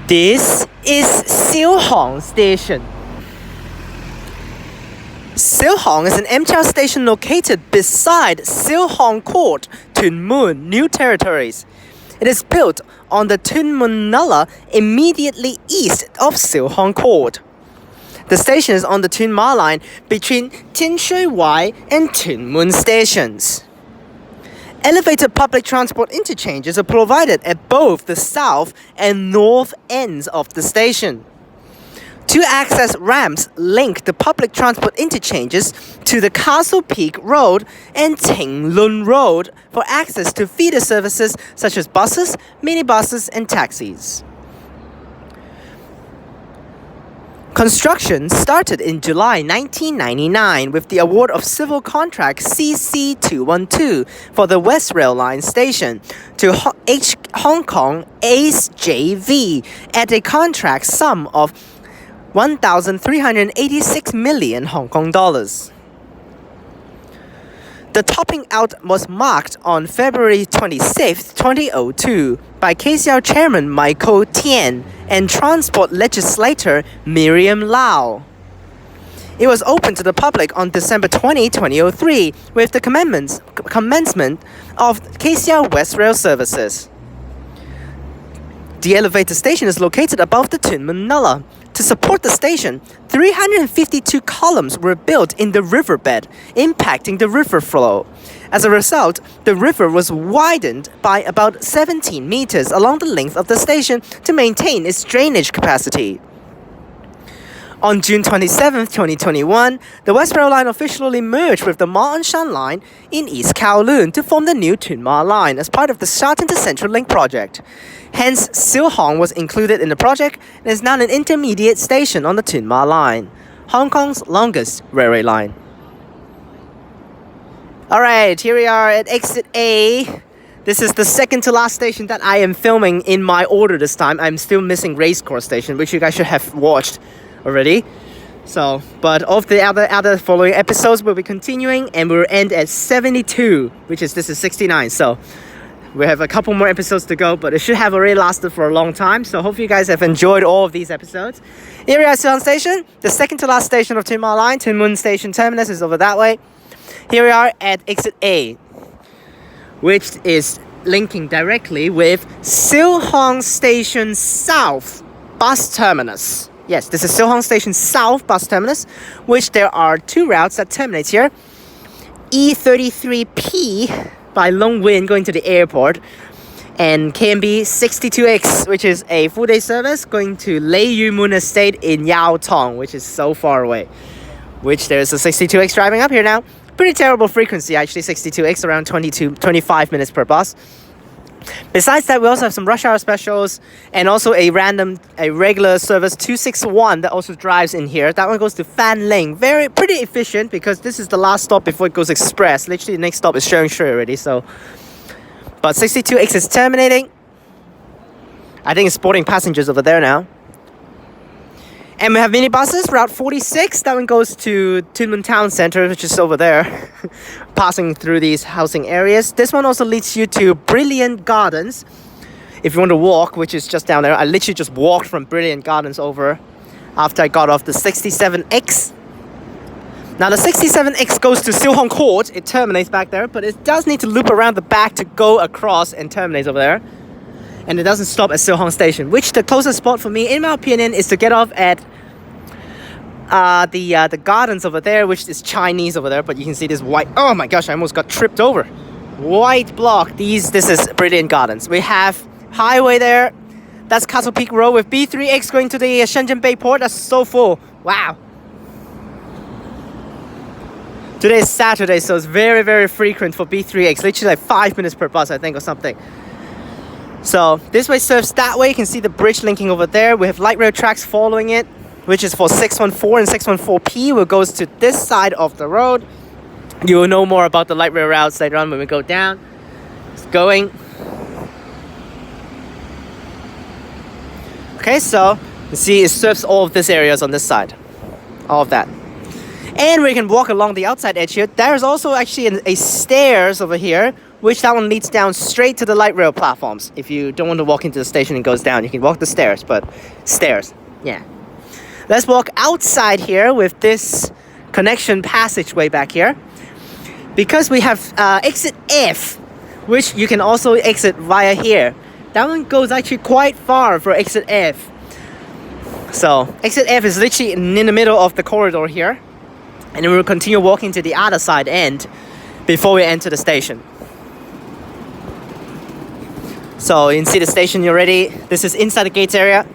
This is Siu Hong Station. Siu Hong is an MTR station located beside Siu Hong Court, Tuen Mun, New Territories. It is built on the Tuen Mun Nullah immediately east of Siu Hong Court. The station is on the Tuen Ma line between TransWA and Tuen Mun stations. Elevated public transport interchanges are provided at both the south and north ends of the station. Two access ramps link the public transport interchanges to the Castle Peak Road and Ting Lun Road for access to feeder services such as buses, minibuses, and taxis. Construction started in July 1999 with the award of civil contract CC212 for the West Rail Line station to Hong Kong ACE JV at a contract sum of 1,386 million Hong Kong dollars. The topping out was marked on February 26, 2002 by KCL Chairman Michael Tian and Transport Legislator Miriam Lau. It was opened to the public on December 20, 2003 with the commencement of KCL West Rail services. The elevator station is located above the Tuen Mun Nullah. To support the station, 352 columns were built in the riverbed, impacting the river flow. As a result, the river was widened by about 17 meters along the length of the station to maintain its drainage capacity. On June 27, 2021, the West Rail Line officially merged with the Ma On Shan Line in East Kowloon to form the new Tuen Ma Line as part of the Sha Tin to Central Link project. Hence, Siu Hong was included in the project and is now an intermediate station on the Tuen Ma Line, Hong Kong's longest railway line. Alright, here we are at exit A. This is the second to last station that I am filming in my order this time. I'm still missing Racecourse Station, which you guys should have watched already. But of the other following episodes will be continuing and we'll end at 72, this is 69. So we have a couple more episodes to go, but it should have already lasted for a long time. So hopefully you guys have enjoyed all of these episodes. Here we are at Siu Hong Station, the second to last station of Tuen Ma Line. Tuen Mun Station terminus is over that way. Here we are at exit A, which is linking directly with Siu Hong Station South bus terminus. Yes, this is Siu Hong Station South bus terminus, which there are two routes that terminate here. E33P by Long Win going to the airport, and KMB 62X, which is a full-day service going to Lei Yu Mun Estate in Yau Tong, which is so far away. Which there's a 62X driving up here now. Pretty terrible frequency actually, 62X, around 25 minutes per bus. Besides that, we also have some rush hour specials and also a regular service 261 that also drives in here. That one goes to Fan Ling. Pretty efficient because this is the last stop before it goes express. Literally the next stop is Sheung Shui already. But 62X is terminating. I think it's boarding passengers over there now. And we have minibuses, Route 46. That one goes to Tuen Mun Town Centre, which is over there, passing through these housing areas. This one also leads you to Brilliant Gardens. If you want to walk, which is just down there. I literally just walked from Brilliant Gardens over after I got off the 67X. Now the 67X goes to Siu Hong Court. It terminates back there, but it does need to loop around the back to go across and terminates over there. And it doesn't stop at Siu Hong Station, which the closest spot for me, in my opinion, is to get off at the gardens over there, which is Chinese over there. But you can see this white. Oh my gosh, I almost got tripped over. White block. This is Brilliant Gardens. We have highway there. That's Castle Peak Road with B3X going to the Shenzhen Bay Port. That's so full. Wow. Today is Saturday, so it's very, very frequent for B3X. Literally like 5 minutes per bus, I think, or something. So this way serves that way. You can see the bridge linking over there. We have light rail tracks following it, which is for 614 and 614P, which goes to this side of the road. You will know more about the light rail routes later on when we go down. It's going. Okay, so you see it serves all of these areas on this side. All of that. And we can walk along the outside edge here. There's also actually a stairs over here which that one leads down straight to the light rail platforms. If you don't want to walk into the station, it goes down. You can walk the stairs, but stairs, yeah. Let's walk outside here with this connection passageway back here. Because we have exit F, which you can also exit via here. That one goes actually quite far for exit F. So exit F is literally in the middle of the corridor here. And then we'll continue walking to the other side end before we enter the station. So you can see the station already. This is inside the gates area.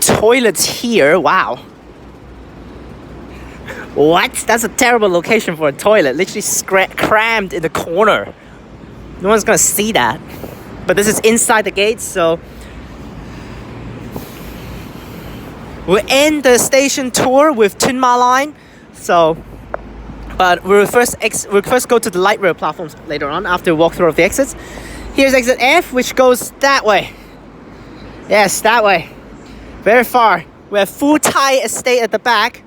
Toilets here, wow. What? That's a terrible location for a toilet. Literally crammed in the corner. No one's gonna see that. But this is inside the gates, so we'll end the station tour with Tunma line. So, but we'll first go to the light rail platforms later on after we walk through the exits. Here's exit F, which goes that way. Yes, that way. Very far. We have Fu Tai Estate at the back,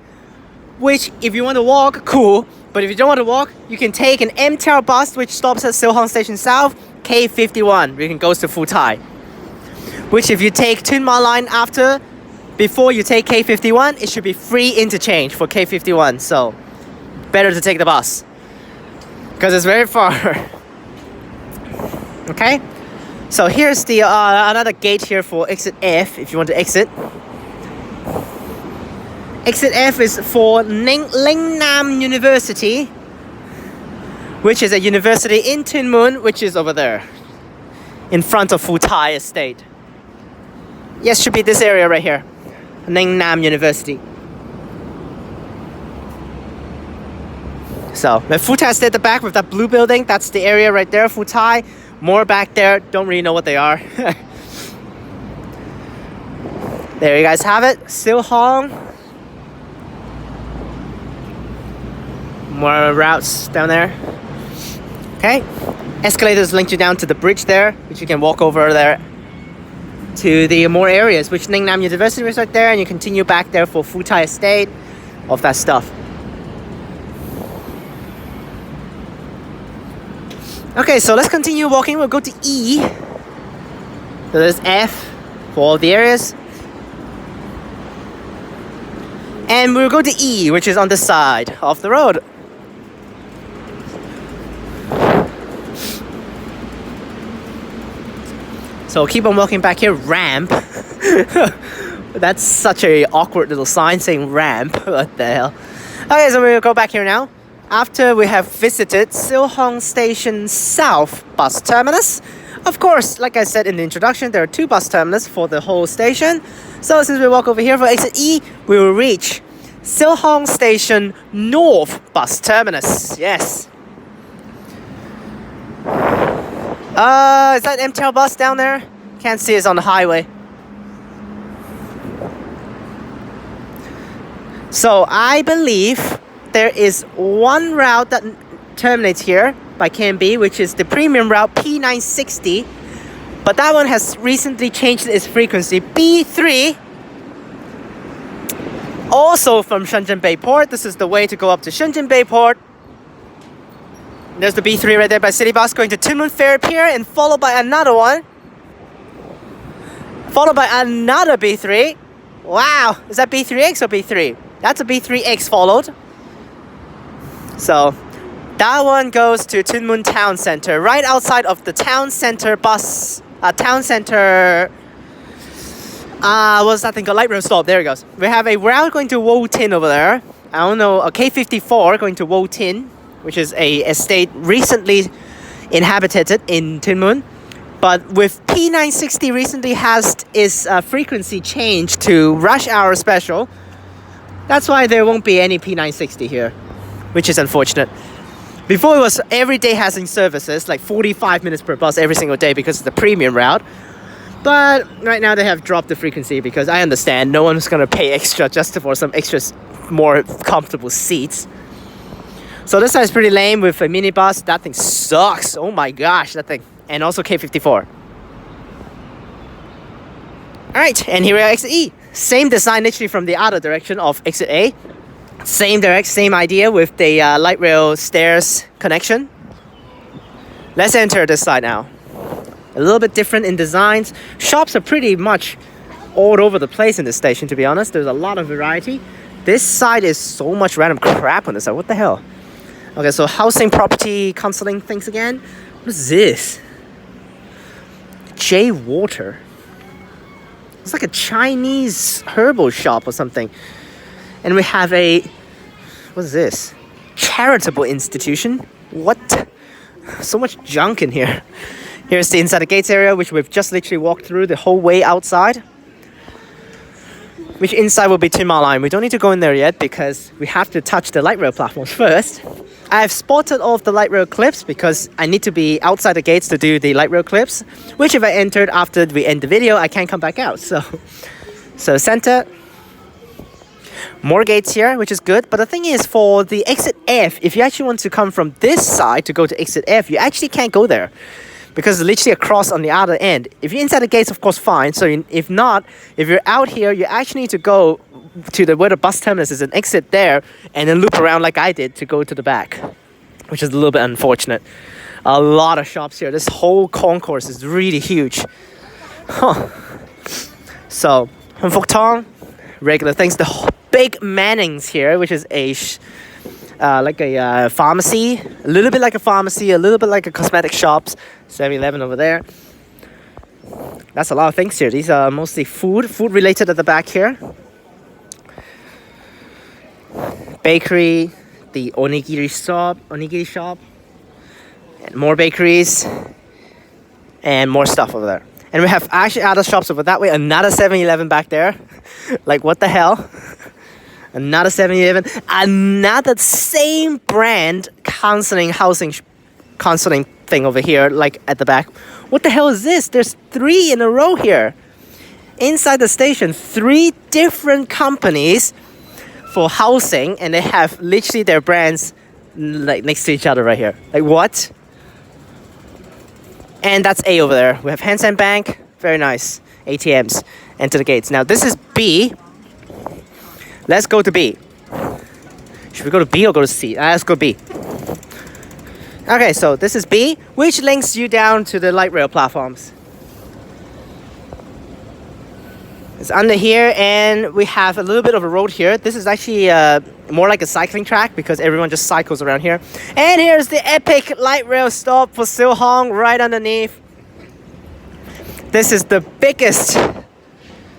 which if you want to walk, cool. But if you don't want to walk, you can take an MTR bus which stops at Siu Hong Station South, K51, which goes to Fu Tai. Which if you take Tunma line before you take K51, it should be free interchange for K51. So, better to take the bus. Because it's very far. Okay? So here's the another gate here for exit F if you want to exit. Exit F is for Lingnan University, which is a university in Tunmun, which is over there, in front of Fu Tai Estate. Yes, should be this area right here, Lingnan University. So, the Fu Tai Estate at the back with that blue building, that's the area right there, Fu Tai. More back there, don't really know what they are. There you guys have it, Siu Hong. More routes down there. Okay, escalators link you down to the bridge there, which you can walk over there to the more areas, which Lingnan University is right there, and you continue back there for Fu Tai Estate, of that stuff. Okay, so let's continue walking. We'll go to E. So there's F for all the areas. And we'll go to E, which is on the side of the road. So keep on walking back here. Ramp. That's such a awkward little sign saying ramp. What the hell? Okay, so we'll go back here now. After we have visited Siu Hong Station South bus terminus. Of course, like I said in the introduction, there are 2 bus terminus for the whole station. So since we walk over here for exit E, we will reach Siu Hong Station North bus terminus. Yes. Is that MTR bus down there? Can't see, it's on the highway. So I believe there is one route that terminates here by KMB, which is the premium route P960. But that one has recently changed its frequency. B3, also from Shenzhen Bay Port. This is the way to go up to Shenzhen Bay Port. There's the B3 right there by City Bus going to Tunmun Ferry Pier, and followed by another one. Followed by another B3. Wow, is that B3X or B3? That's a B3X followed. So that one goes to Tunmun Town Center, right outside of the Town Center bus, Town Center, what's that thing called? Light rail stop, there it goes. We have a route going to Wo Tin over there. I don't know, a K54 going to Wo Tin, which is a estate recently inhabited in Tunmun. But with P960 recently has its frequency changed to rush hour special. That's why there won't be any P960 here, which is unfortunate. Before it was every day having services, like 45 minutes per bus every single day because of the premium route. But right now they have dropped the frequency because I understand no one's going to pay extra just for some extra more comfortable seats. So this side is pretty lame with a minibus. That thing sucks. Oh my gosh, that thing. And also K54. Alright, and here we are exit E. Same design literally from the other direction of exit A. Same idea with the light rail stairs connection. Let's enter this side now. A little bit different in designs. Shops are pretty much all over the place in this station, to be honest. There's a lot of variety. This side is so much random crap on this side. What the hell? Okay, so housing, property, counseling things again. What is this? J Water. It's like a Chinese herbal shop or something. And we have a, what is this? Charitable institution. What? So much junk in here. Here's the inside the gates area, which we've just literally walked through the whole way outside. Which inside will be Tin Ma Line. We don't need to go in there yet because we have to touch the light rail platforms first. I've spotted all of the light rail clips because I need to be outside the gates to do the light rail clips, which if I entered after we end the video, I can't come back out. So center, more gates here, which is good. But the thing is, for the exit F, if you actually want to come from this side to go to exit F, you actually can't go there because it's literally across on the other end. If you're inside the gates, of course, fine. So if not, if you're out here, you actually need to go to where the bus terminus is and exit there and then loop around like I did to go to the back, which is a little bit unfortunate. A lot of shops here. This whole concourse is really huge. So, Hong Fok Tong, regular things. The big Mannings here, which is like a pharmacy, a little bit like a pharmacy, a little bit like a cosmetic shops. 7-Eleven over there. That's a lot of things here. These are mostly food related at the back here. Bakery, the onigiri shop, and more bakeries, and more stuff over there. And we have actually other shops over that way. Another 7-Eleven back there. Like, what the hell? Another 7-Eleven. Another same brand counseling thing over here, like at the back. What the hell is this? There's 3 in a row here. Inside the station, 3 different companies for housing, and they have literally their brands like next to each other right here. Like, what? And that's A over there. We have Hang Seng Bank. Very nice. ATMs. Enter the gates. Now this is B. Let's go to B. Should we go to B or go to C? Let's go B. Okay, so this is B, which links you down to the light rail platforms. It's under here, and we have a little bit of a road here. This is actually more like a cycling track because everyone just cycles around here. And here's the epic light rail stop for Siu Hong right underneath. This is the biggest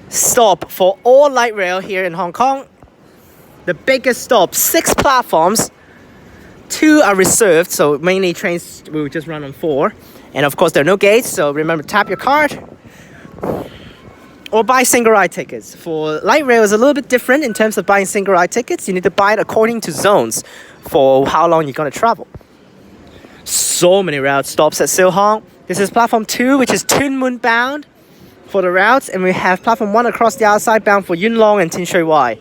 stop for all light rail here in Hong Kong. The biggest stop, 6 platforms. 2 are reserved, so mainly trains will just run on 4. And of course, there are no gates, so remember, tap your card. Or buy single ride tickets. For light rail, it's a little bit different in terms of buying single ride tickets. You need to buy it according to zones for how long you're going to travel. So many route stops at Siu Hong. This is platform 2, which is Tuen Mun bound for the routes. And we have platform 1 across the other side bound for Yuen Long and Tin Shui Wai.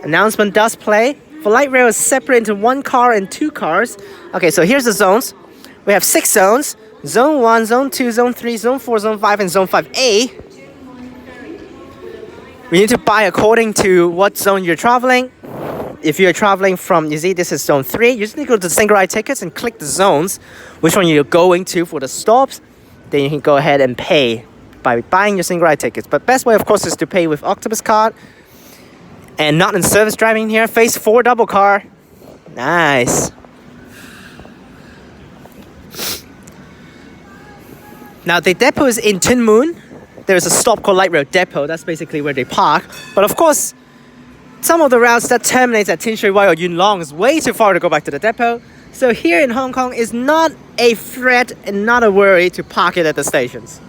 Announcement does play. For light rail, it's separated into 1 car and 2 cars. Okay, so here's the zones. We have 6 zones. Zone 1, Zone 2, Zone 3, Zone 4, Zone 5, and Zone 5A. We need to buy according to what zone you're traveling. If you're traveling from, you see, this is Zone 3. You just need to go to the single ride tickets and click the zones, which one you're going to for the stops. Then you can go ahead and pay by buying your single ride tickets. But best way, of course, is to pay with Octopus card. And not in service driving here. Phase 4 double car. Nice. Now the depot is in Tuen Mun. There's a stop called Light Rail Depot. That's basically where they park. But of course, some of the routes that terminate at Tin Shui Wai or Yuen Long is way too far to go back to the depot. So here in Hong Kong, it's not a threat and not a worry to park it at the stations.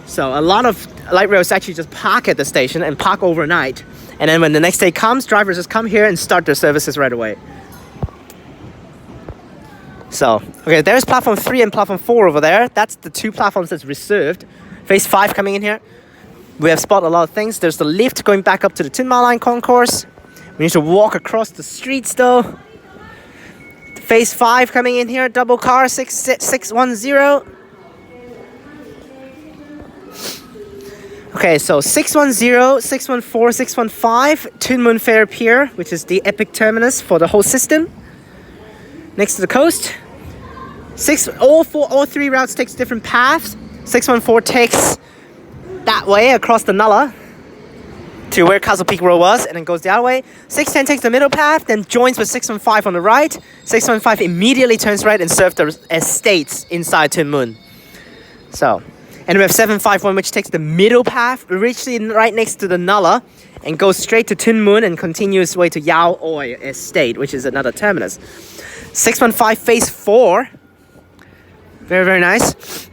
So a lot of light rails actually just park at the station and park overnight. And then when the next day comes, drivers just come here and start their services right away. So, okay, there's platform 3 and platform 4 over there. That's the 2 platforms that's reserved. Phase 5 coming in here. We have spotted a lot of things. There's the lift going back up to the Tin Ma Line concourse. We need to walk across the streets though. Phase 5 coming in here. Double car 610. Okay, so 610, 614, 615, Tuen Mun Fair Pier, which is the epic terminus for the whole system. Next to the coast. All three routes takes different paths. 614 takes that way across the Nulla to where Castle Peak Road was, and then goes the other way. 610 takes the middle path, then joins with 615 on the right. 615 immediately turns right and serves the estates inside Tuen Mun. So, and we have 751, which takes the middle path, originally right next to the Nulla, and goes straight to Tuen Mun and continues its way to Yao Oi Estate, which is another terminus. 615 phase 4. Very, very nice.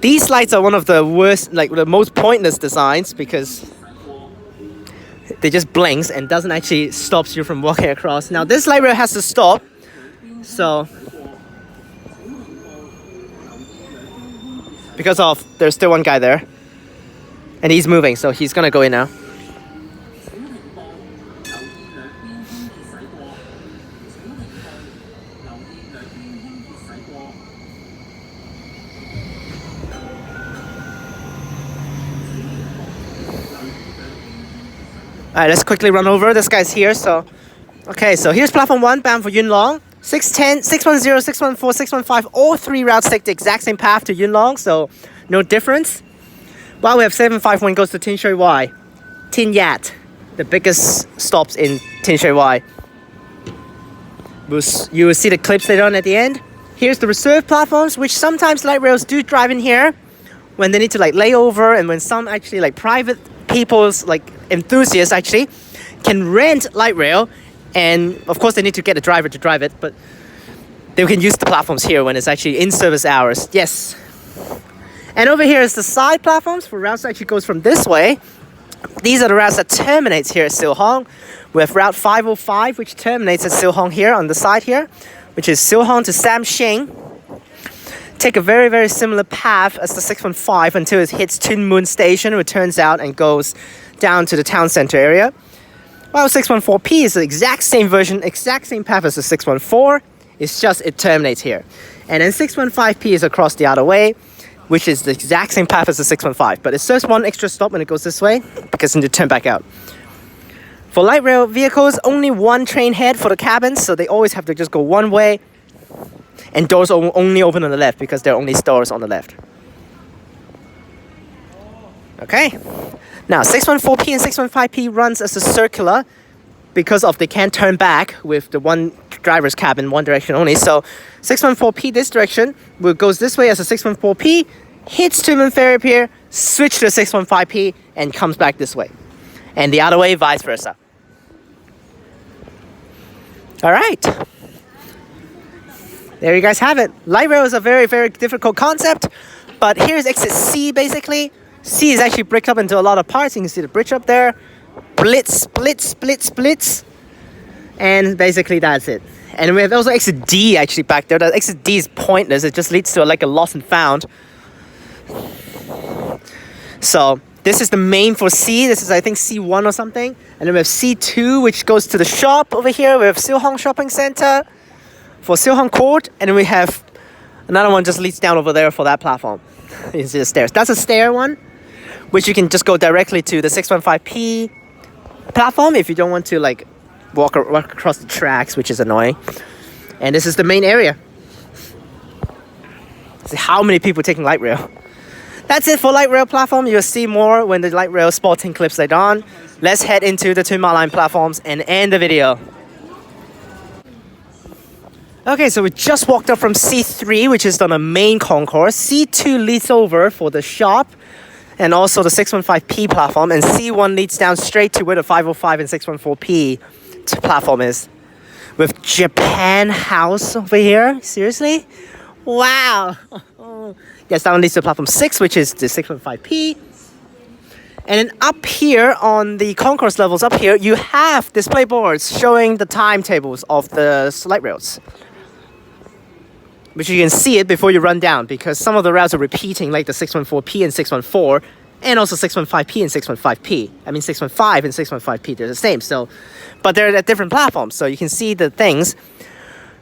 These lights are one of the worst, like the most pointless designs, because they just blinks and doesn't actually stops you from walking across. Now this light rail has to stop, so because of there's still one guy there, and he's moving, so he's gonna go in now. Alright, let's quickly run over. This guy's here, so... Okay, so here's platform 1, bound for Yuen Long. 610, 610, 614, 615, all three routes take the exact same path to Yuen Long, so no difference. While we have 751 goes to Tin Shui Wai. Tin Yat, the biggest stops in Tin Shui Wai. You will see the clips later on at the end. Here's the reserve platforms, which sometimes light rails do drive in here when they need to like lay over, and when some actually like private people's like enthusiasts actually can rent light rail, and of course they need to get a driver to drive it, but they can use the platforms here when it's actually in service hours. Yes. And over here is the side platforms for routes that actually goes from this way. These are the routes that terminates here at Siu Hong. We have route 505, which terminates at Siu Hong here on the side here, which is Siu Hong to Sam Shing. Take a very, very similar path as the 615 until it hits Tuen Mun Station, which turns out and goes down to the town center area. While 614P is the exact same version, exact same path as the 614. It's just it terminates here. And then 615P is across the other way, which is the exact same path as the 615. But it serves one extra stop when it goes this way, because you need to turn back out. For light rail vehicles, only one train head for the cabins, so they always have to just go one way. And doors only open on the left, because there are only stores on the left. Okay. Now, 614P and 615P runs as a circular because of they can't turn back with the one driver's cabin, one direction only. So 614P this direction goes this way as a 614P, hits Tuen Mun Ferry Pier, switch to a 615P, and comes back this way. And the other way, vice versa. All right. There you guys have it. Light rail is a very, very difficult concept, but here's exit C basically. C is actually bricked up into a lot of parts. You can see the bridge up there. Blitz, blitz, blitz, blitz. And basically that's it. And we have also exit D actually back there. That exit D is pointless. It just leads to like a lost and found. So this is the main for C. This is I think C1 or something. And then we have C2, which goes to the shop over here. We have Siu Hong Shopping Center for Siu Hong Court. And then we have another one just leads down over there for that platform. You can see the stairs. That's a stair one, which you can just go directly to the 615P platform if you don't want to like walk across the tracks, which is annoying. And this is the main area. See how many people taking light rail. That's it for light rail platform. You'll see more when the light rail spotting clips later on. Let's head into the Tuen Ma Line platforms and end the video. Okay, so we just walked up from C3, which is on the main concourse. C2 leads over for the shop and also the 615P platform. And C1 leads down straight to where the 505 and 614P platform is. With Japan House over here. Seriously? Wow. Yes, that one leads to platform 6, which is the 615P. And then up here on the concourse levels up here, you have display boards showing the timetables of the light rails. Which you can see it before you run down, because some of the routes are repeating, like the 614P and 614, and also 615P and 615P. I mean 615 and 615P, they're the same. So, but they're at different platforms, so you can see the things.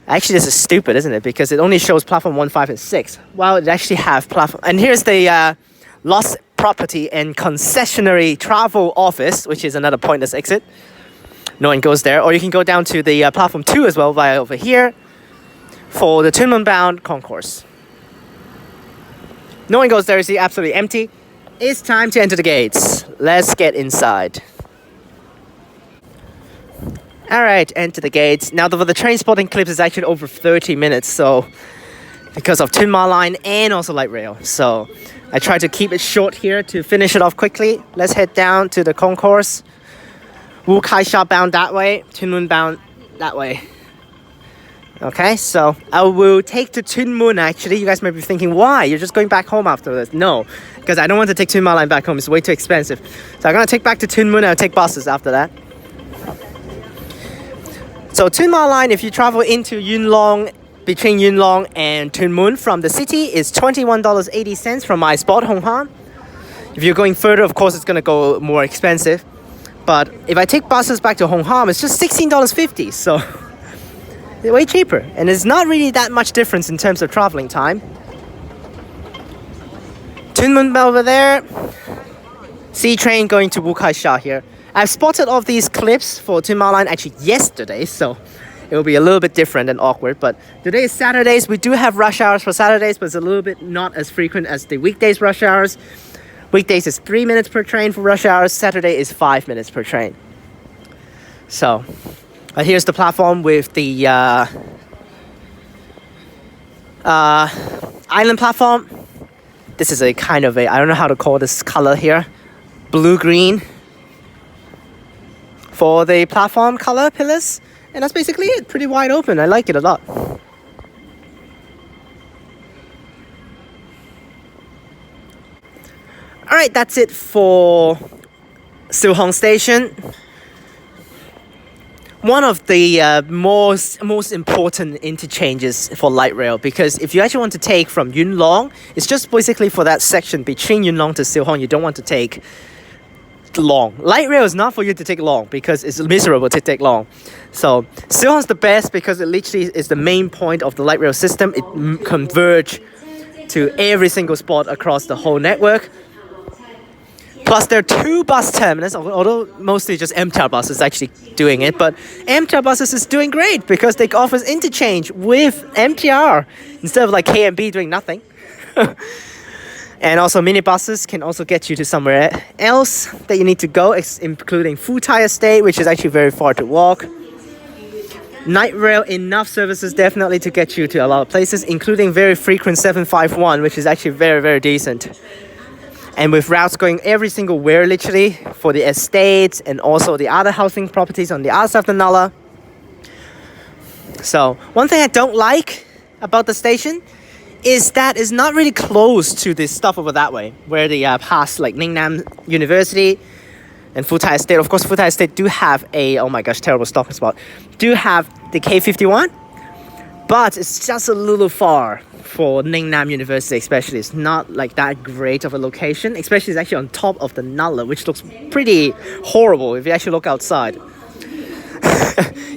Actually, this is stupid, isn't it? Because it only shows platform 1, 5, and 6, while it actually have platform. And here's the Lost Property and Concessionary Travel Office, which is another pointless exit. No one goes there. Or you can go down to the platform 2 as well via over here. for the Tunmun bound concourse. No one goes there, you see, absolutely empty. It's time to enter the gates. Let's get inside. Alright, enter the gates. Now the train spotting clips is actually over 30 minutes, so because of Tuen Ma Line and also light rail. So I try to keep it short here to finish it off quickly. Let's head down to the concourse. Wu Kai Sha bound that way, Tunmun bound that way. Okay, so I will take to Tunmun actually. You guys might be thinking, why? You're just going back home after this. No, because I don't want to take Tuen Ma Line back home. It's way too expensive. So I'm going to take back to Tunmun and I'll take buses after that. So Tuen Ma Line, if you travel into Yuen Long, between Yuen Long and Tunmun from the city, is $21.80 from my spot, Hong Kong. If you're going further, of course, it's going to go more expensive. But if I take buses back to Hong Kong, it's just $16.50. So they're way cheaper. And it's not really that much difference in terms of traveling time. Tunmun over there. C train going to Wu Kai Sha here. I've spotted all of these clips for Tuen Ma Line actually yesterday, so it will be a little bit different and awkward. But today is Saturdays. We do have rush hours for Saturdays, but it's a little bit not as frequent as the weekdays rush hours. Weekdays is 3 minutes per train for rush hours. Saturday is 5 minutes per train. So here's the platform with the island platform. This is a kind of a, I don't know how to call this color here, blue-green for the platform color pillars. And that's basically it, pretty wide open. I like it a lot. Alright, that's it for Siu Hong Station. One of the most important interchanges for light rail, because if you actually want to take from Yuen Long, it's just basically for that section between Yuen Long to Siu Hong. You don't want to take long. Light rail is not for you to take long because it's miserable to take long. So Siu Hong is the best because it literally is the main point of the light rail system. It converges to every single spot across the whole network. Plus, there are 2 bus terminus, although mostly just MTR buses actually doing it. But MTR buses is doing great because they offers interchange with MTR instead of like KMB doing nothing. And also minibuses can also get you to somewhere else that you need to go, including Futai Estate, which is actually very far to walk. Night rail, enough services definitely to get you to a lot of places, including very frequent 751, which is actually very, very decent. And with routes going every single where literally for the estates and also the other housing properties on the other side of the Nala. So one thing I don't like about the station is that it's not really close to the stuff over that way, where they pass like Lingnan University and Futai Estate. Of course, Futai Estate do have a, oh my gosh, terrible stopping spot, do have the K51, but it's just a little far for Lingnan University especially. It's not like that great of a location, especially it's actually on top of the Nala, which looks pretty horrible if you actually look outside.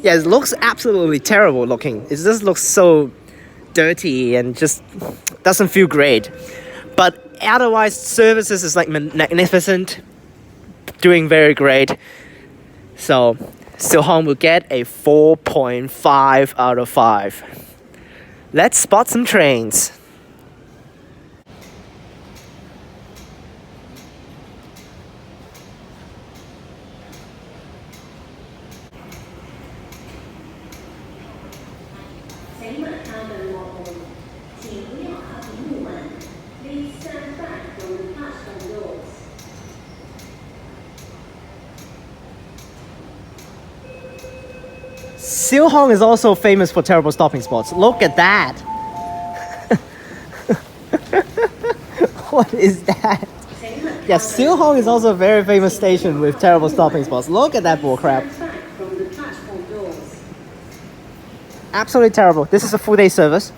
Yeah, it looks absolutely terrible looking. It just looks so dirty and just doesn't feel great. But otherwise, services is like magnificent, doing very great. So Siu Hong will get a 4.5 out of 5. Let's spot some trains. Siu Hong is also famous for terrible stopping spots. Look at that. What is that? Yeah, Siu Hong is also a very famous station with terrible stopping spots. Look at that bullcrap. Absolutely terrible. This is a full day service.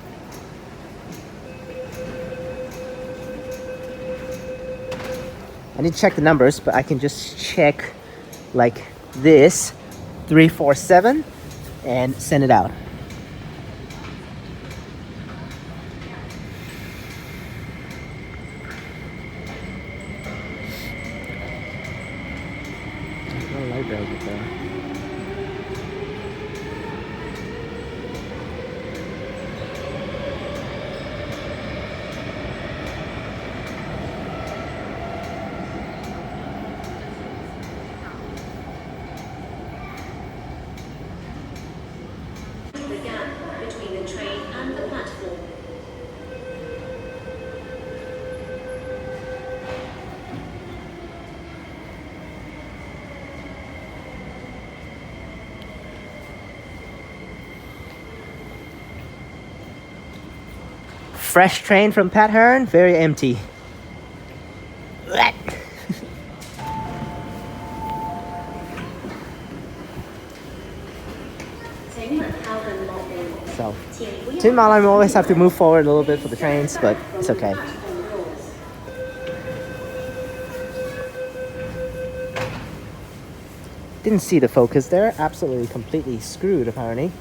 I need to check the numbers, but I can just check like this, 347, and send it out. Fresh train from Pattern, very empty. So, to Malam, we always have to move forward a little bit for the trains, but it's okay. Didn't see the focus there. Absolutely, completely screwed, apparently.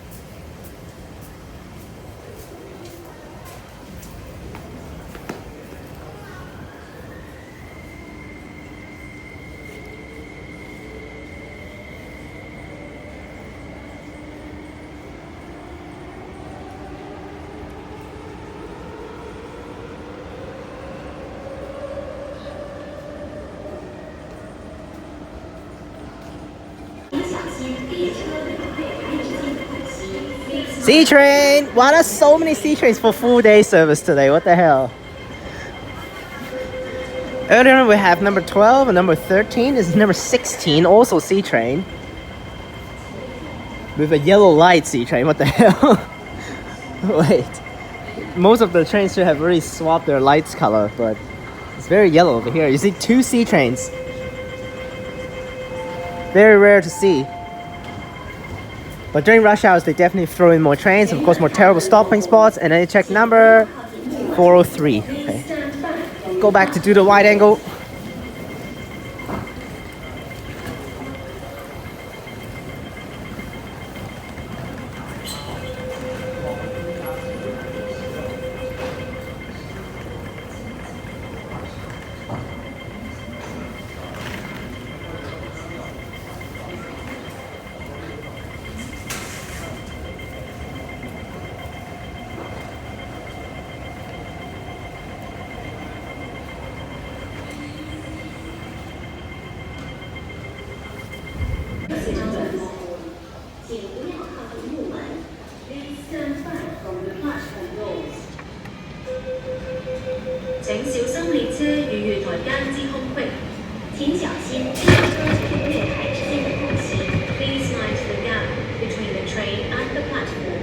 C train! Wow, there's so many C trains for full day service today. What the hell? Earlier we have number 12 and number 13. This is number 16, also C train. With a yellow light C train. What the hell? Wait. Most of the trains should have already swapped their lights color, but it's very yellow over here. You see 2 C trains. Very rare to see. But during rush hours, they definitely throw in more trains, of course, more terrible stopping spots. And then you check number 403. Okay. Go back to do the wide angle. Please mind the gap between the train and the platform.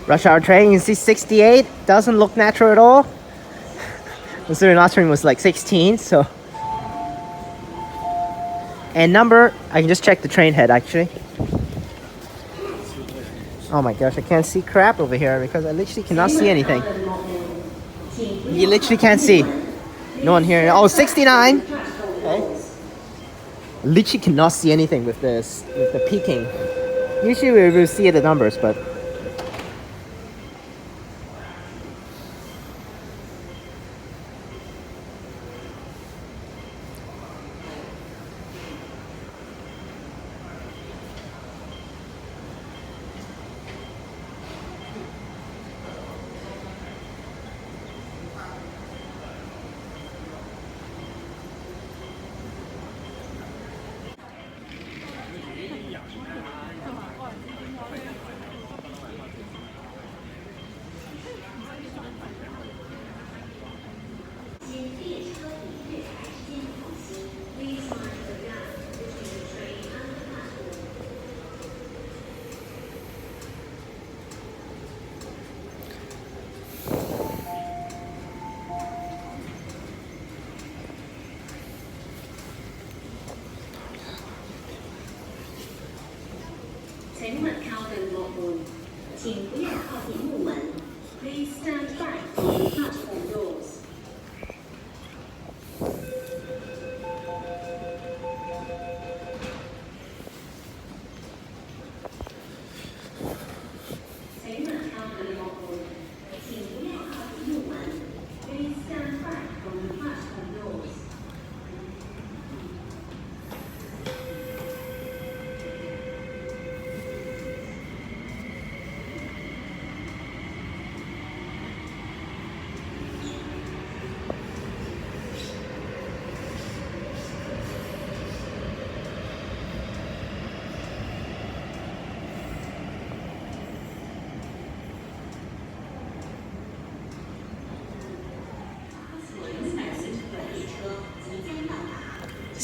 Rush hour train, you see 68. Doesn't look natural at all. Considering last train was like 16, so. And number, I can just check the train head actually. Oh my gosh, I can't see crap over here because I literally cannot see anything. You literally can't see. No one here. Oh, 69. Okay. Literally cannot see anything with this, with the peaking. Usually we will see the numbers, but.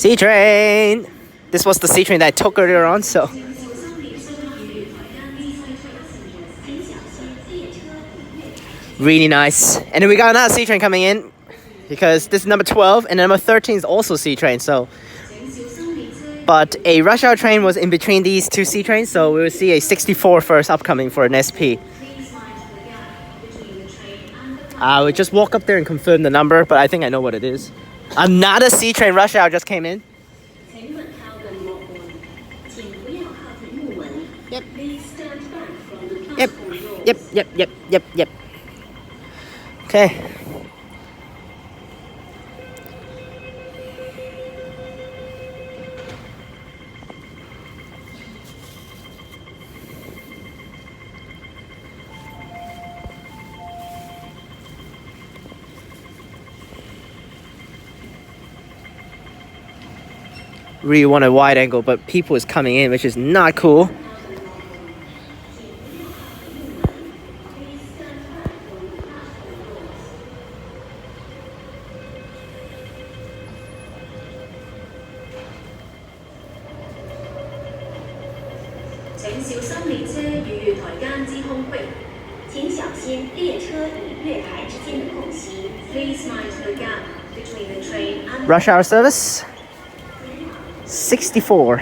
C train. This was the C train that I took earlier on, so. Really nice. And then we got another C train coming in because this is number 12 and number 13 is also C train, so. But a rush hour train was in between these two C trains, so we will see a 64 first upcoming for an SP. I would just walk up there and confirm the number, but I think I know what it is. Another C train rush hour just came in. Yep. Yep. Okay. Really want a wide angle, but people is coming in, which is not cool. Rush hour service 64.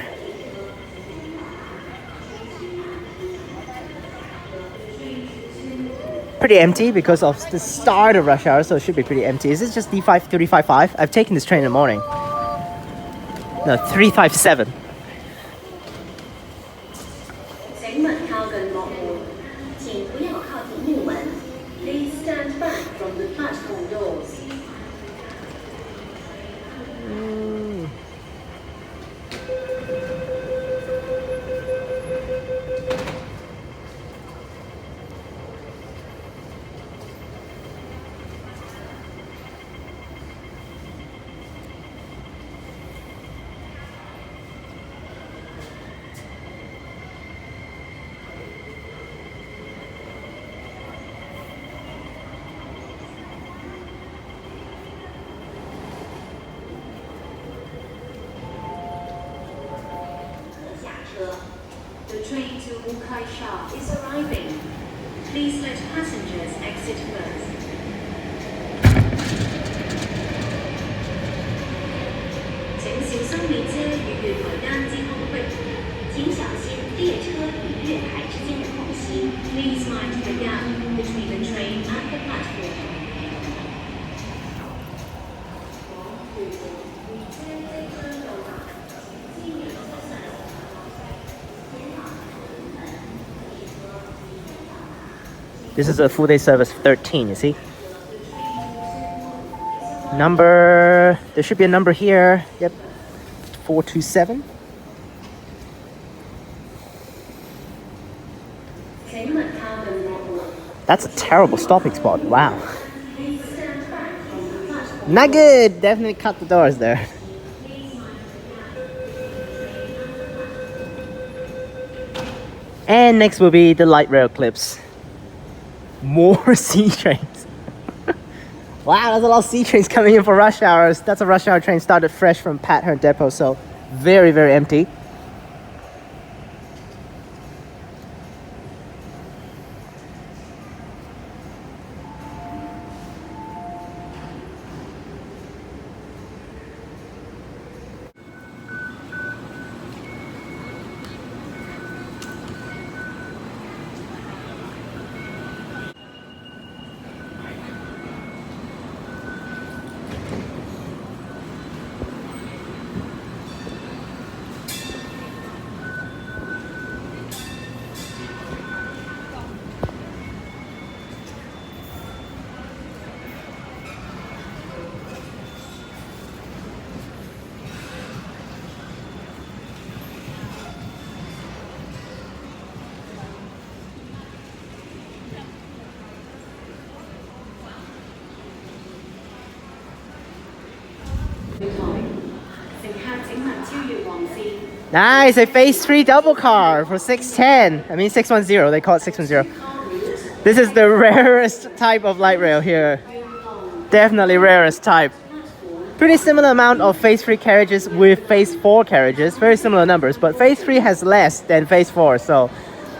Pretty empty because of the start of rush hour, so it should be pretty empty. Is this just D5 355? I've taken this train in the morning. No, 357. Please stand back from the platform doors. The train to Wukai Sha is arriving. Please let passengers exit first. 请小心列車與月台間之空隙，請小心列車與月台之間的空隙。Please mind the gap between the train and the platform. This is a full day service 13, you see? Number, there should be a number here. Yep, 427. That's a terrible stopping spot, wow. Not good, definitely cut the doors there. And next will be the light rail clips. More C trains. Wow, there's a lot of C trains coming in for rush hours. That's a rush hour train started fresh from Pathurn Depot, so very, very empty. Nice, a phase 3 double car for 610. I mean 610, they call it 610. This is the rarest type of light rail here. Definitely rarest type. pretty similar amount of phase 3 carriages with phase 4 carriages, very similar numbers, but phase 3 has less than phase 4, so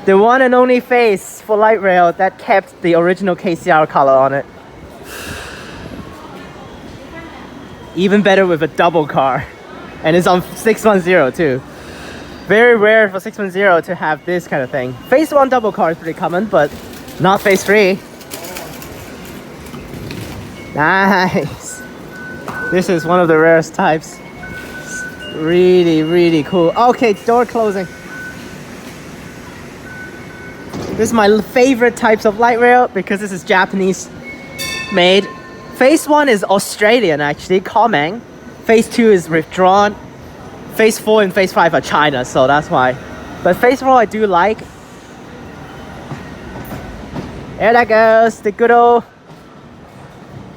the one and only phase for light rail that kept the original KCR color on it. Even better with a double car, and it's on 610 too. Very rare for 610 to have this kind of thing. Phase 1 double car is pretty common, but not phase 3. Nice. This is one of the rarest types. Really, really cool. Okay, door closing. This is my favorite types of light rail because this is Japanese made. Phase 1 is Australian actually, Comang. Phase 2 is withdrawn. Phase 4 and Phase 5 are China, so that's why. But Phase 4 I do like. There that goes, the good old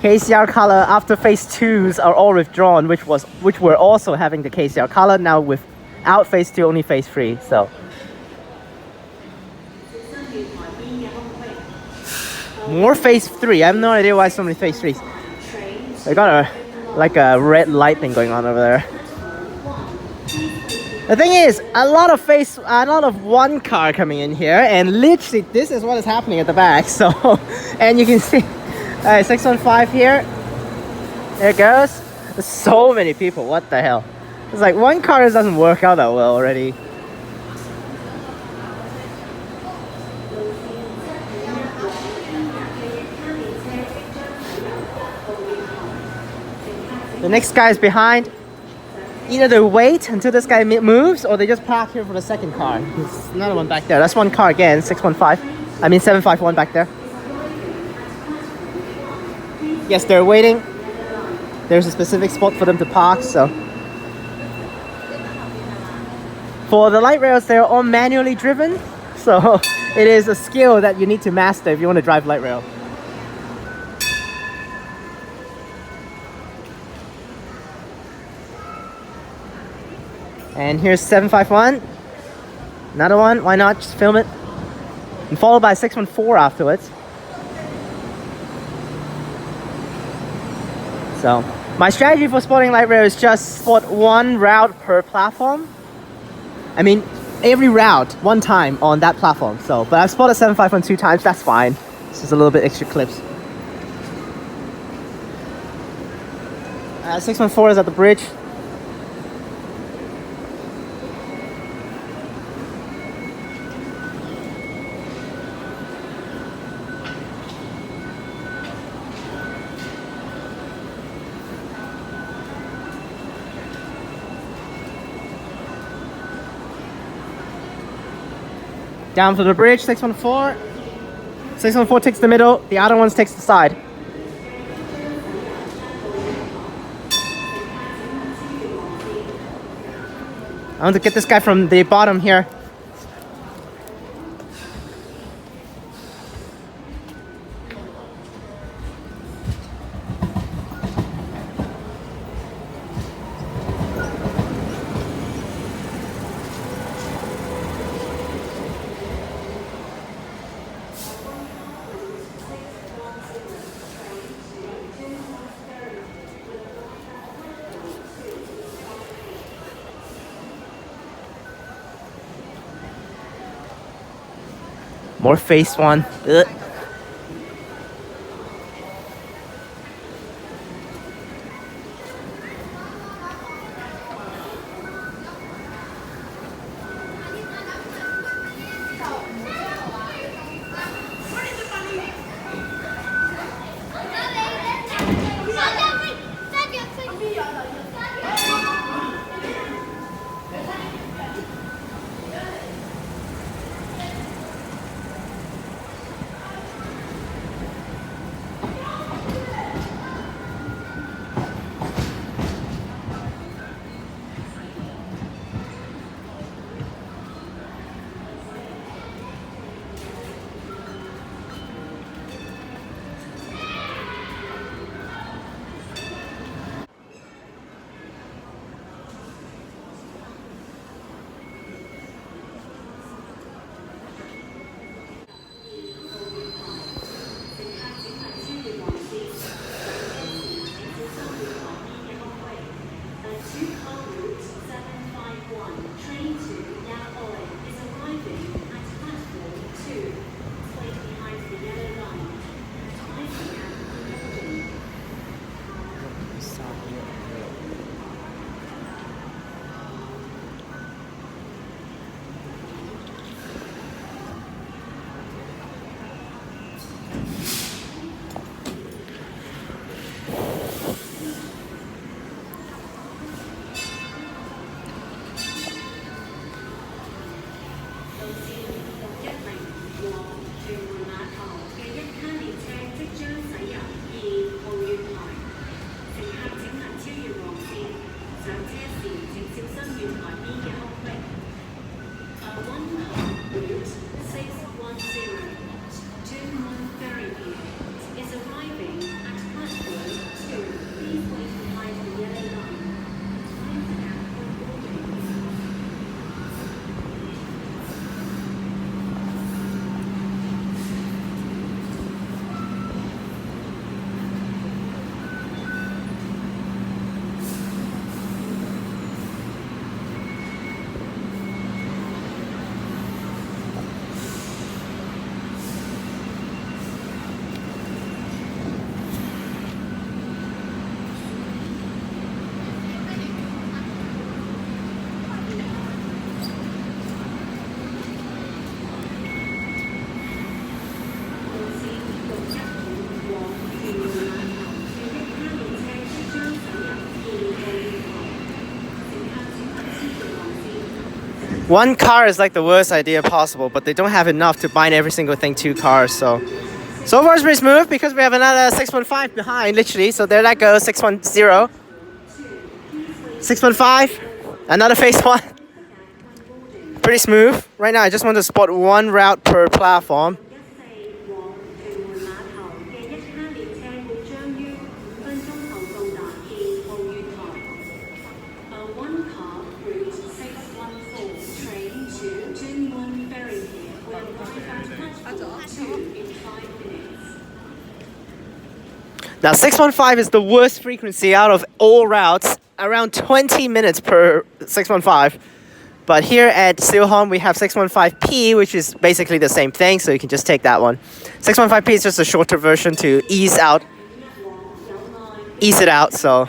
KCR color. After Phase 2s are all withdrawn, which were also having the KCR color. Now without Phase 2, only Phase 3. So more Phase 3. I have no idea why so many Phase 3s. They got a red light thing going on over there. The thing is, a lot of one car coming in here, and literally this is what is happening at the back. So, and you can see, 615 here. There it goes. There's so many people. What the hell? It's like one car doesn't work out that well already. The next guy is behind. Either they wait until this guy moves, or they just park here for the second car. There's another one back there. That's one car again, 751 back there. Yes, they're waiting. There's a specific spot for them to park, so. For the light rails, they're all manually driven. So it is a skill that you need to master if you want to drive light rail. And here's 751. Another one, why not? Just film it. And followed by 614 afterwards. So, my strategy for spotting light rail is just spot one route per platform. I mean, every route, one time on that platform. So, but I've spotted 751 2 times, that's fine. It's just a little bit extra clips. 614 is at the bridge. Down for the bridge, 614. 614 takes the middle, the other ones takes the side. I want to get this guy from the bottom here. More phase 1. Ugh. One car is like the worst idea possible, but they don't have enough to bind every single thing to cars. So far it's pretty smooth because we have another 615 behind, literally. So there that goes, 610, 615, another phase one. Pretty smooth. Right now I just want to spot one route per platform. Now 615 is the worst frequency out of all routes, around 20 minutes per 615. But here at Siu Hong we have 615P, which is basically the same thing, so you can just take that one. 615P is just a shorter version to ease it out, so.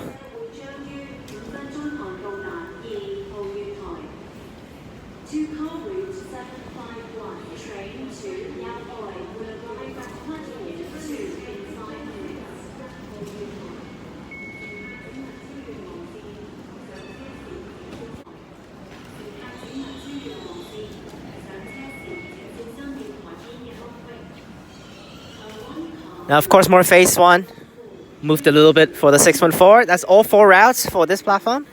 Now, of course, more phase one. Moved a little bit for the 614. That's all 4 routes for this platform.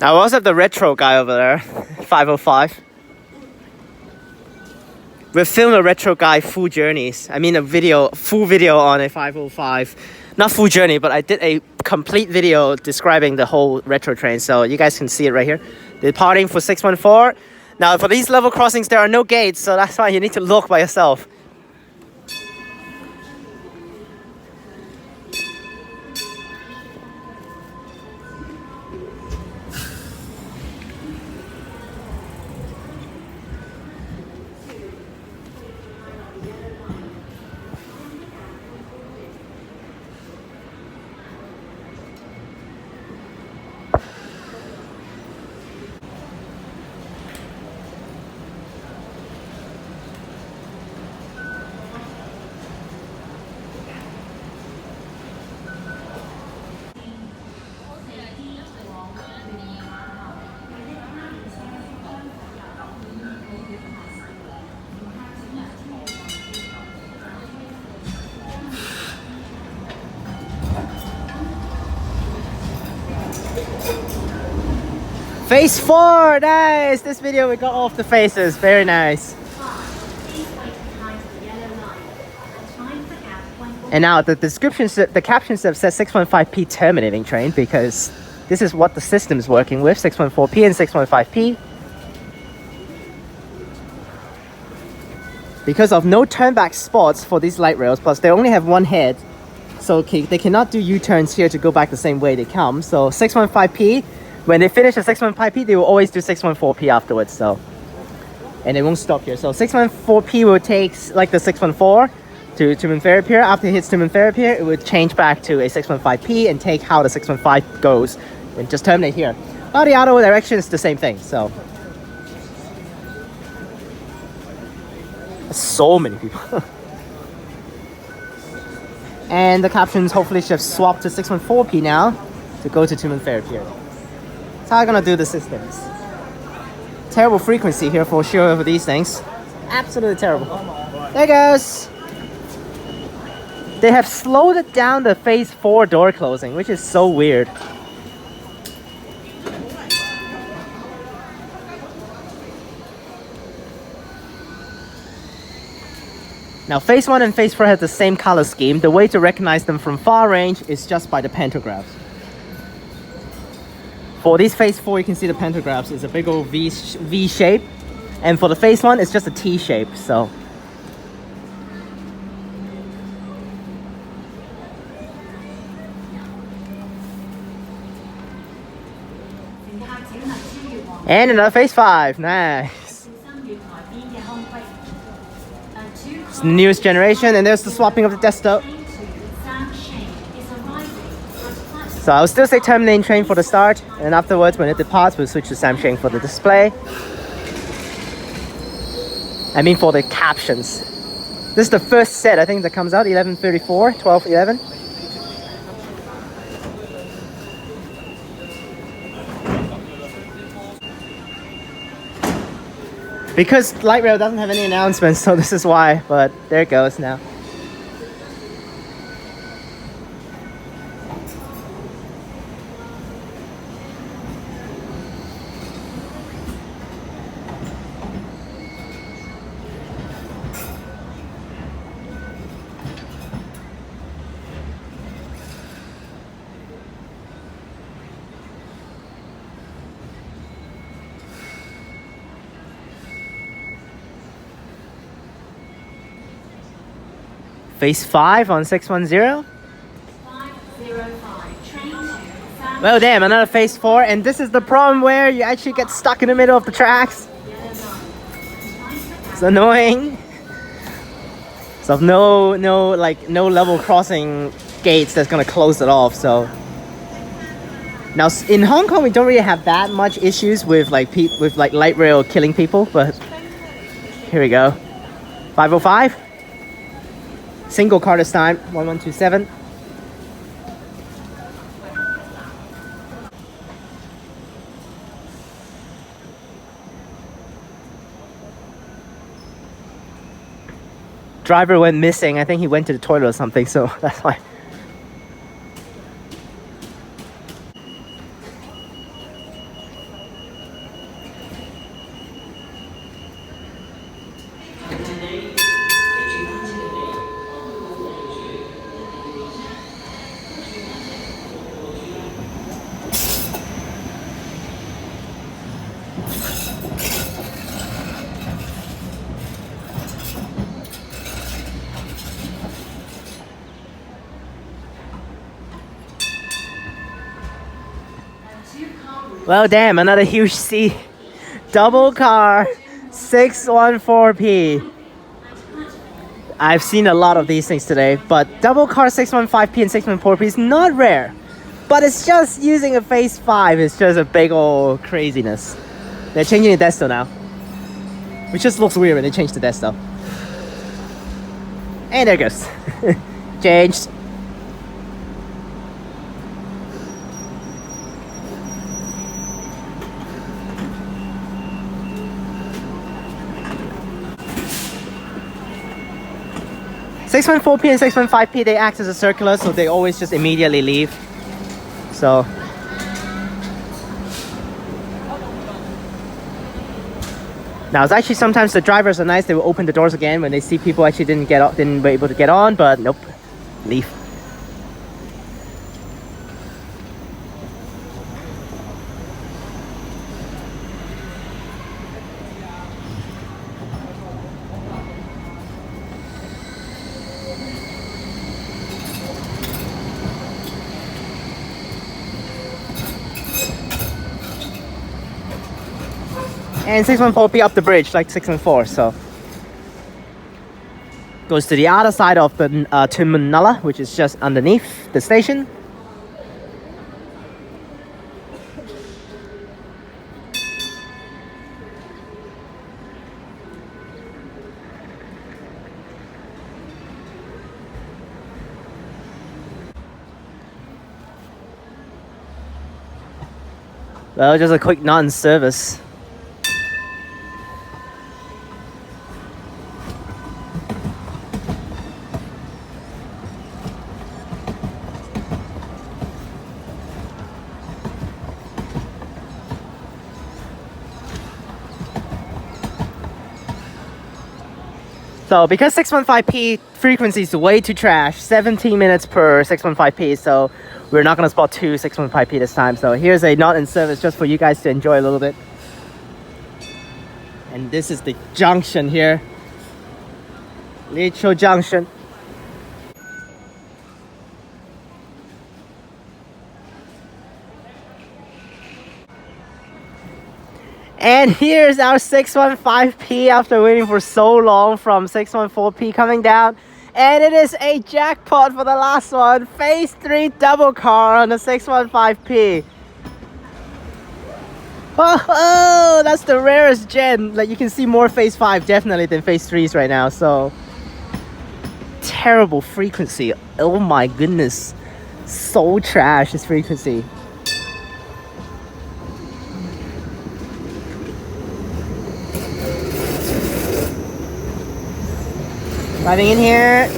Now we also have the retro guy over there, 505. We filmed a retro guy full journeys. I mean full video on a 505. Not full journey, but I did a complete video describing the whole retro train. So you guys can see it right here. Departing for 614. Now for these level crossings, there are no gates, so that's why you need to look by yourself. Phase 4, nice! This video we got off the faces, very nice. And now the captions have said 615P terminating train because this is what the system's working with, 614P and 615P. Because of no turnback spots for these light rails, plus they only have one head, so they cannot do U-turns here to go back the same way they come. So 615P, when they finish the 615P, they will always do 614P afterwards, so. And they won't stop here. So 614P will take like the 614 to Tumen Ferry Pier. After it hits Tumen Ferry Pier, it will change back to a 615P and take how the 615 goes and just terminate here. But the other direction is the same thing, so. So many people. And the captions hopefully should have swapped to 614P now to go to Tumen Ferry Pier. That's how I'm gonna do the systems. Terrible frequency here for sure for these things. Absolutely terrible. There it goes. They have slowed down the phase 4 door closing, which is so weird. Now phase 1 and phase 4 have the same color scheme. The way to recognize them from far range is just by the pantographs. For this phase 4, you can see the pantographs is a big old V shape. And for the phase 1, it's just a T shape, so. And another phase 5. Nice. It's the newest generation, and there's the swapping of the desktop. So I'll still say terminate train for the start, and afterwards when it departs we'll switch to Samsheng for the display. I mean for the captions. This is the first set I think that comes out, 1134, 1211. Because light rail doesn't have any announcements, so this is why, but there it goes now. Phase 5 on 610. 505. Well, damn, another phase 4, and this is the problem where you actually get stuck in the middle of the tracks. It's annoying. So no level crossing gates that's gonna close it off. So now in Hong Kong we don't really have that much issues with like light rail killing people, but here we go. 505. Single car this time, 1127. Driver went missing. I think he went to the toilet or something, so that's why. Well, damn, another huge C. Double car 614P. I've seen a lot of these things today, but double car 615P and 614P is not rare. But it's just using a phase 5, it's just a big old craziness. They're changing the desto now, which just looks weird when they change the desto. And there it goes. Changed. .614P and 615P, they act as a circular, so they always just immediately leave. So now it's actually sometimes the drivers are nice, they will open the doors again when they see people actually didn't be able to get on, but nope, leave. And 614P up the bridge, like 614, so goes to the other side of the terminal, which is just underneath the station. Well, just a quick non-service. So because 615P frequency is way too trash, 17 minutes per 615P, so we're not gonna spot two 615P this time. So here's a not in service just for you guys to enjoy a little bit. And this is the junction here. Licho Junction. And here's our 615P after waiting for so long from 614P coming down. And it is a jackpot for the last one. Phase 3 double car on the 615P. Oh, that's the rarest gen. Like, you can see more phase 5 definitely than phase 3s right now. So terrible frequency. Oh my goodness. So trash, this frequency. Driving in here.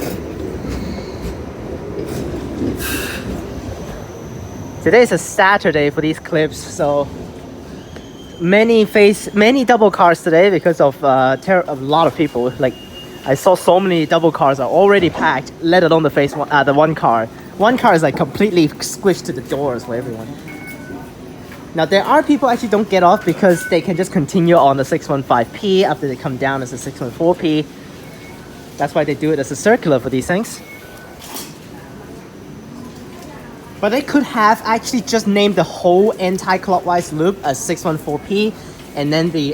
Today is a Saturday for these clips, so many double cars today because of a lot of people. Like, I saw so many double cars are already packed, let alone the one car. One car is like completely squished to the doors for everyone. Now there are people actually don't get off because they can just continue on the 615P after they come down as a 614P. That's why they do it as a circular for these things. But they could have actually just named the whole anti-clockwise loop as 614P and then the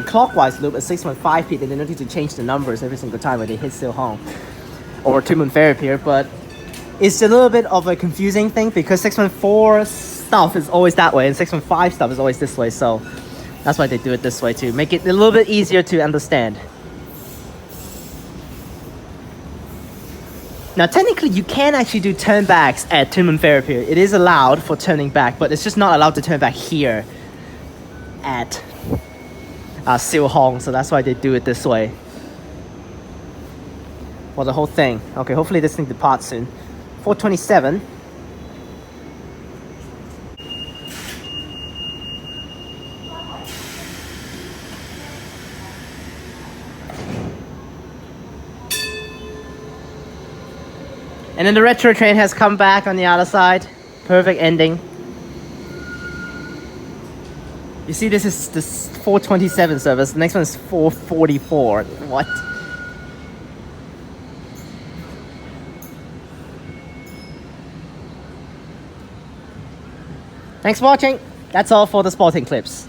clockwise loop as 615P. Then they don't need to change the numbers every single time when they hit Siu Hong or Two Moon Ferry Pier. But it's a little bit of a confusing thing because 614 stuff is always that way and 615 stuff is always this way. So that's why they do it this way to make it a little bit easier to understand. Now, technically, you can actually do turnbacks at Two Moon Ferry Pier. It is allowed for turning back, but it's just not allowed to turn back here at Siu Hong. So that's why they do it this way. Well, the whole thing. Okay, hopefully this thing departs soon. 427. And then the retro train has come back on the other side. Perfect ending. You see, this is the 427 service. The next one is 444. What? Thanks for watching. That's all for the sporting clips.